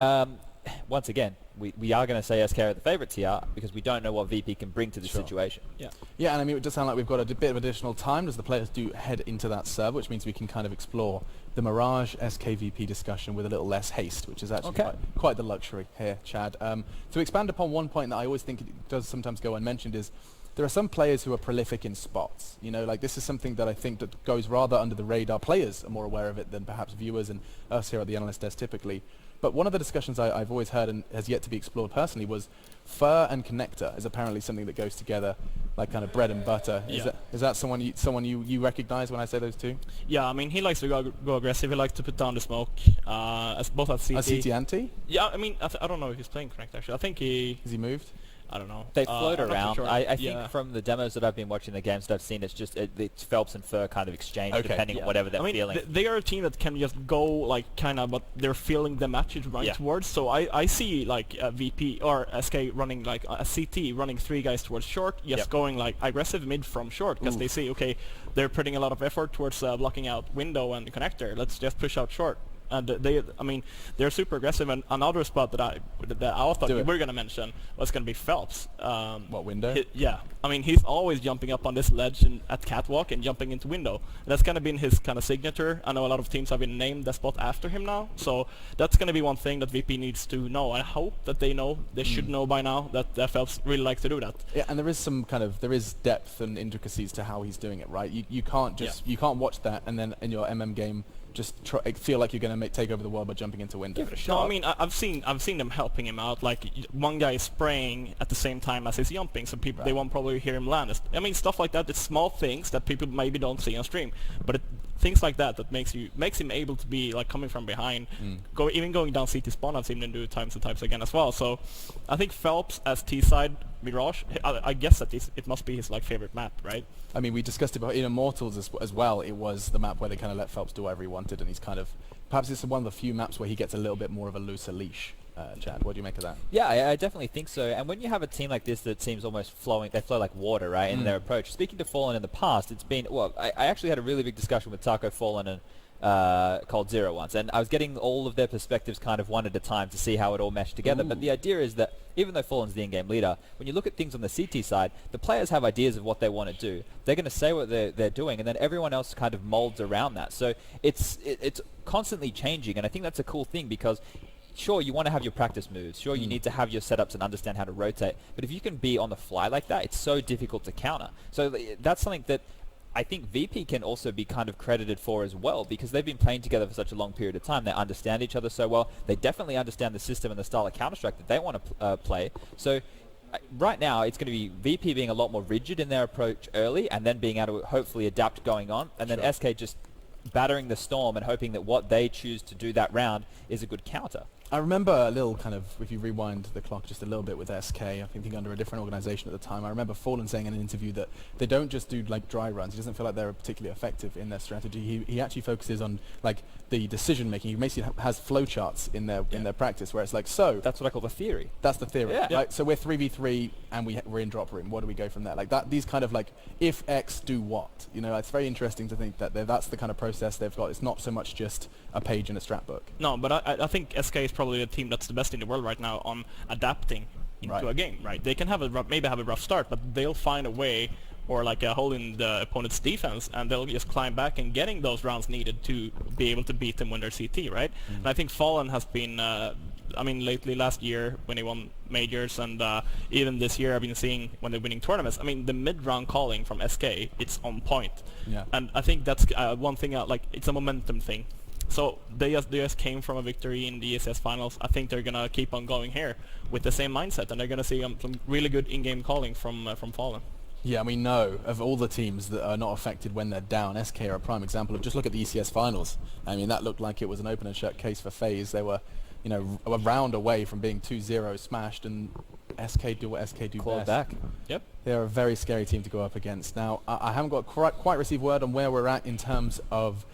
Once again, we are going to say SK are the favourites here because we don't know what VP can bring to this situation. Yeah, and I mean, it does sound like we've got a bit of additional time as the players do head into that server, which means we can kind of explore the Mirage SK-VP discussion with a little less haste, which is actually quite the luxury here, Chad. To expand upon one point that I always think it does sometimes go unmentioned is there are some players who are prolific in spots. You know, like this is something that I think that goes rather under the radar. Players are more aware of it than perhaps viewers and us here at the analyst desk typically. But one of the discussions I've always heard and has yet to be explored personally was fur and connector is apparently something that goes together like kind of bread and butter. Yeah. Is that someone you recognize when I say those two? Yeah, I mean, he likes to go aggressive. He likes to put down the smoke, as both at CT. A CT anti? Yeah, I mean, I don't know if he's playing Connect actually. I think he... Has he moved? I don't know. They float around. Sure. I think from the demos that I've been watching, the games that I've seen, it's just it's Phelps and Fur kind of exchange depending on whatever they're feeling. They are a team that can just go like kind of, but they're feeling the matches right towards. So I see like a VP or SK running like a CT running 3 guys towards short, just going like aggressive mid from short because they see they're putting a lot of effort towards blocking out window and the connector. Let's just push out short. And they're super aggressive. And another spot that I thought we were gonna mention was gonna be Phelps. What, window? I mean, he's always jumping up on this ledge at catwalk and jumping into window. That's kind of been his kind of signature. I know a lot of teams have been named the spot after him now. So that's gonna be one thing that VP needs to know. I hope that they know. They should know by now that Phelps really likes to do that. Yeah, and there is depth and intricacies to how he's doing it, right? You can't just you can't watch that and then in your MM game just feel like you're going to take over the world by jumping into window. No, I mean I've seen them helping him out. Like one guy is spraying at the same time as he's jumping, so people they won't probably hear him land. I mean stuff like that. It's small things that people maybe don't see on stream, but things like that makes him able to be like coming from behind, even going down CT spawn. I've seen him do times and times again as well. So I think Phelps as T side Mirage, I guess that it must be his like favorite map, right? I mean, we discussed about in Immortals as well. It was the map where they kind of let Phelps do whatever he wanted, and he's kind of perhaps it's one of the few maps where he gets a little bit more of a looser leash. Chad, what do you make of that? Yeah, I definitely think so. And when you have a team like this that seems almost they flow like water, right, in their approach. Speaking to Fallen in the past, it's been I actually had a really big discussion with Taco, Fallen, and Cold Zero once, and I was getting all of their perspectives kind of one at a time to see how it all meshed together. But the idea is that even though Fallen's the in-game leader, when you look at things on the CT side, the players have ideas of what they want to do. They're going to say what they're doing, and then everyone else kind of molds around that. So it's constantly changing, and I think that's a cool thing because sure, you want to have your practice moves. Sure, you need to have your setups and understand how to rotate. But if you can be on the fly like that, it's so difficult to counter. So that's something that I think VP can also be kind of credited for as well because they've been playing together for such a long period of time. They understand each other so well. They definitely understand the system and the style of Counter-Strike that they want to play. So right now, it's going to be VP being a lot more rigid in their approach early and then being able to hopefully adapt going on. And then SK just battering the storm and hoping that what they choose to do that round is a good counter. I remember a little kind of, if you rewind the clock just a little bit with SK, I think under a different organization at the time, I remember Fallen saying in an interview that they don't just do like dry runs. He doesn't feel like they're particularly effective in their strategy. He actually focuses on like the decision making. He basically has flowcharts in their practice where it's like, so that's what I call the theory. That's the theory, right? So we're 3v3 and we're in drop room. What do we go from there? Like that, these kind of like if X do what? You know, it's very interesting to think that that's the kind of process they've got. It's not so much just a page in a strat book. No, but I think SK is probably the team that's the best in the world right now on adapting into a game, right? They can have maybe have a rough start, but they'll find a way or like a hole in the opponent's defense, and they'll just climb back and getting those rounds needed to be able to beat them when they're CT, right? And I think Fallen has been, I mean, lately last year when he won majors, and even this year I've been seeing when they're winning tournaments. I mean, the mid-round calling from SK, it's on point. Yeah. And I think that's one thing. Like it's a momentum thing. So they just came from a victory in the ESL finals. I think they're gonna keep on going here with the same mindset, and they're gonna see some really good in-game calling from Fallen. Yeah, we know of all the teams that are not affected when they're down, SK are a prime example of just look at the ECS finals. I mean, that looked like it was an open and shut case for FaZe. They were, you know, a round away from being 2-0 smashed, and SK do what SK do Clawed best. back. Yep. They're a very scary team to go up against. Now, I haven't got quite received word on where we're at in terms of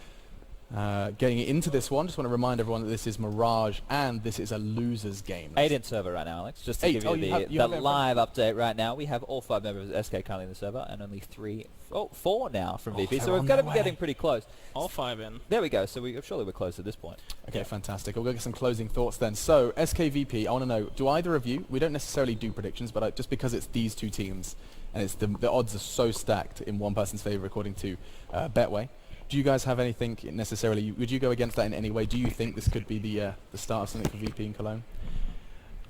Getting into this one, just want to remind everyone that this is Mirage and this is a loser's game. 8 in server right now, Alex. Just to give you the live update right now, we have all 5 members of SK currently in the server and only 4 now from VP. So we've got to be getting pretty close. All 5 in. There we go. So surely we're close at this point. Okay, fantastic. We'll go get some closing thoughts then. So SKVP, I want to know, do either of you, we don't necessarily do predictions, but just because it's these two teams and it's the odds are so stacked in one person's favor according to Betway. Do you guys have anything necessarily? Would you go against that in any way? Do you think this could be the start of something for VP in Cologne?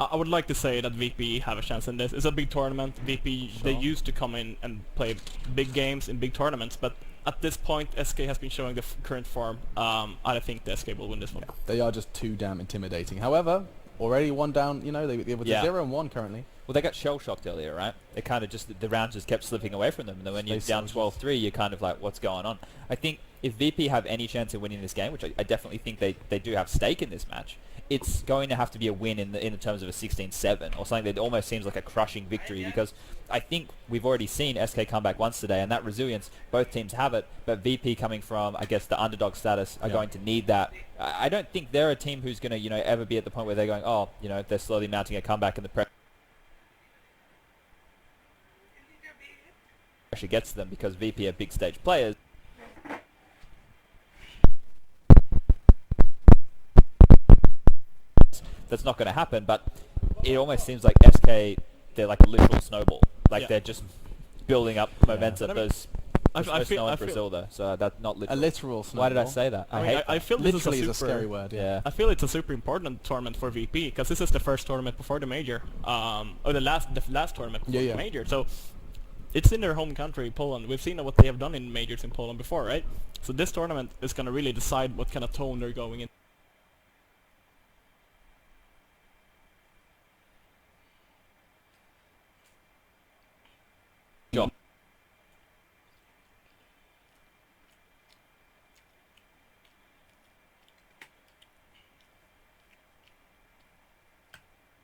I would like to say that VP have a chance in this. It's a big tournament. VP, they used to come in and play big games in big tournaments, but at this point, SK has been showing the current form. I think the SK will win this one. Yeah, they are just too damn intimidating. However, already one down, you know, they with 0-1 currently. Well, they got shell-shocked earlier, right? It kind of just, the rounds just kept slipping away from them. And then when you're down 12-3, you're kind of like, what's going on? I think if VP have any chance of winning this game, which I definitely think they do have stake in this match, it's going to have to be a win in the terms of a 16-7 or something that almost seems like a crushing victory, because I think we've already seen SK come back once today, and that resilience, both teams have it, but VP coming from, I guess, the underdog status are going to need that. I don't think they're a team who's going to, you know, ever be at the point where they're going, oh, you know, they're slowly mounting a comeback and the pressure gets to them because VP are big stage players. That's not going to happen, but it almost seems like SK, they're like a literal snowball. Like they're just building up momentum. Those I feel in Brazil though, so that's not literal. A literal snowball. Why did I say that? I feel literally this is a scary word. Yeah. I feel it's a super important tournament for VP because this is the first tournament before the major, or the last tournament before the major. So it's in their home country, Poland. We've seen what they have done in majors in Poland before, right? So this tournament is going to really decide what kind of tone they're going in. Job.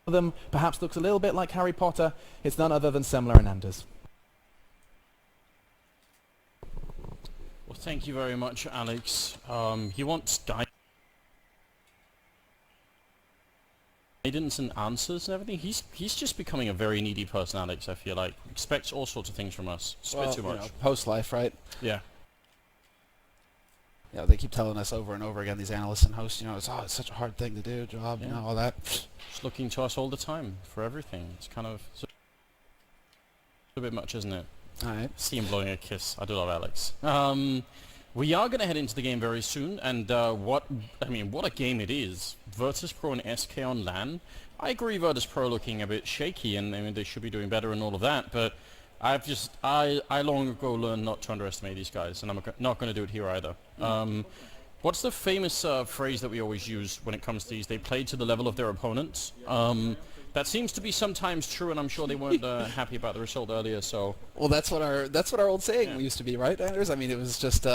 Them perhaps looks a little bit like Harry Potter. It's none other than Semler and Anders. Well, thank you very much, Alex. He wants guidance and answers and everything. He's just becoming a very needy person, Alex, I feel like. Expects all sorts of things from us. Spit too much. You know, post-life, right? Yeah. Yeah, they keep telling us over and over again, these analysts and hosts, you know, it's such a hard thing to do, job, you know, all that. Just looking to us all the time for everything. It's kind of a bit much, isn't it? Alright. See him blowing a kiss. I do love Alex. We are going to head into the game very soon, and what a game it is. Virtus.pro and SK on LAN. I agree Virtus.pro looking a bit shaky, and I mean, they should be doing better and all of that, but I long ago learned not to underestimate these guys, and I'm not going to do it here either. What's the famous phrase that we always use when it comes to these? They play to the level of their opponents. That seems to be sometimes true, and I'm sure they weren't happy about the result earlier. So, well, that's what our old saying used to be, right, Anders? I mean, it was just